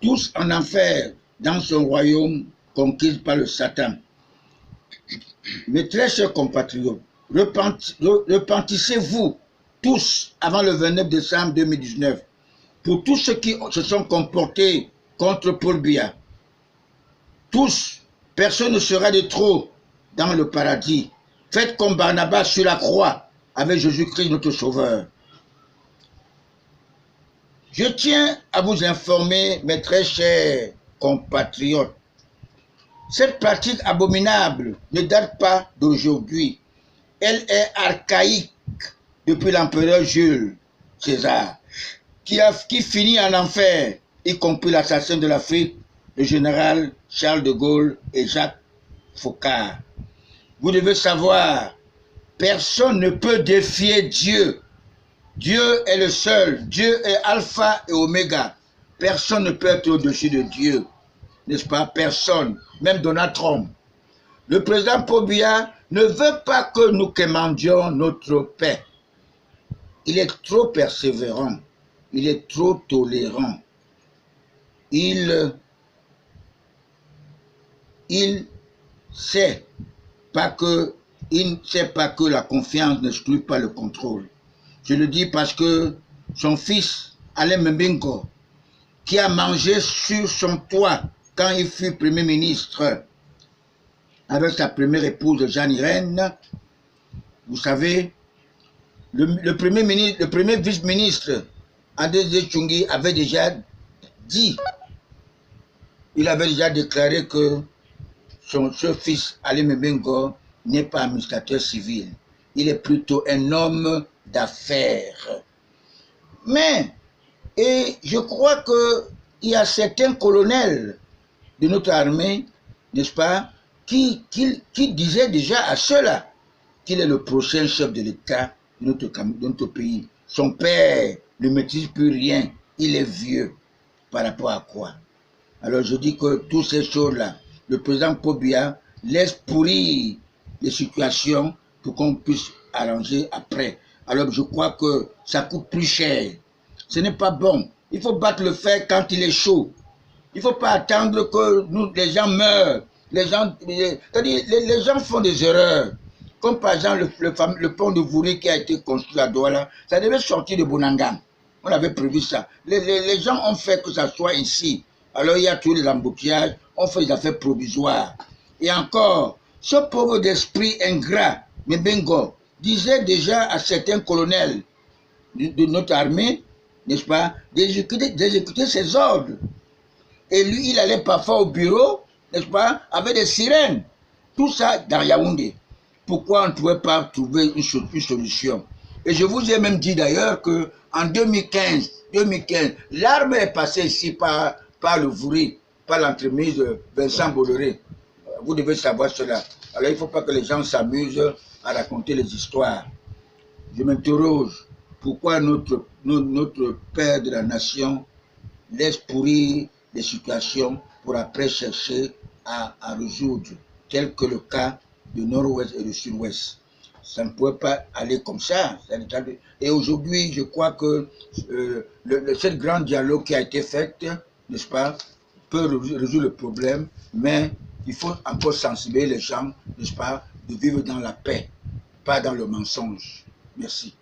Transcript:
tous en enfer dans son royaume conquis par le Satan. Mes très chers compatriotes, repentissez-vous tous avant le 29 décembre 2019 pour tous ceux qui se sont comportés contre Paul Biya. Tous, personne ne sera de trop dans le paradis. Faites comme Barnabas sur la croix avec Jésus-Christ notre Sauveur. Je tiens à vous informer, mes très chers compatriotes, cette pratique abominable ne date pas d'aujourd'hui. Elle est archaïque depuis l'empereur Jules César, qui finit en enfer, y compris l'assassin de l'Afrique, le général Charles de Gaulle et Jacques Foccart. Vous devez savoir, personne ne peut défier Dieu. Dieu est le seul. Dieu est alpha et oméga. Personne ne peut être au-dessus de Dieu. N'est-ce pas? Personne. Même Donald Trump. Le président Paul Biya ne veut pas que nous quémandions notre paix. Il est trop persévérant. Il est trop tolérant. Il ne sait pas que la confiance n'exclut pas le contrôle. Je le dis parce que son fils, Alain Mbingo, qui a mangé sur son toit quand il fut Premier ministre avec sa première épouse Jeanne Irène, vous savez, le premier vice-ministre Adézé Tchungi avait déjà dit, il avait déjà déclaré que son fils Alain Mbingo n'est pas administrateur civil. Il est plutôt un homme d'affaires. Mais, et je crois qu'il y a certains colonels de notre armée, n'est-ce pas, qui disaient déjà à ceux-là qu'il est le prochain chef de l'État de notre pays. Son père ne maîtrise plus rien, il est vieux. Par rapport à quoi? Alors je dis que toutes ces choses-là, le président Paul Biya laisse pourrir les situations pour qu'on puisse arranger après. Alors je crois que ça coûte plus cher. Ce n'est pas bon. Il faut battre le fer quand il est chaud. Il ne faut pas attendre que les gens meurent. Les gens font des erreurs. Comme par exemple le pont de Vouri qui a été construit à Douala, ça devait sortir de Bonangam. On avait prévu ça. Les gens ont fait que ça soit ici. Alors il y a tous les embouteillages, on fait des affaires provisoires. Et encore, ce pauvre d'esprit ingrat, Mbingo, disait déjà à certains colonels de notre armée, n'est-ce pas, d'exécuter ses ordres. Et lui, il allait parfois au bureau, n'est-ce pas, avec des sirènes. Tout ça dans Yaoundé. Pourquoi on ne pouvait pas trouver une solution? Et je vous ai même dit d'ailleurs qu'en 2015, l'arme est passée ici par le Vouri, par l'entremise de Vincent Bolloré. Vous devez savoir cela. Alors il ne faut pas que les gens s'amusent à raconter les histoires. Je m'interroge, pourquoi notre père de la nation laisse pourrir les situations pour après chercher à résoudre, tel que le cas du nord-ouest et du sud-ouest. Ça ne pouvait pas aller comme ça. Et aujourd'hui, je crois que ce grand dialogue qui a été fait, n'est-ce pas, peut résoudre le problème, mais il faut encore sensibiliser les gens, n'est-ce pas, de vivre dans la paix, pas dans le mensonge. Merci.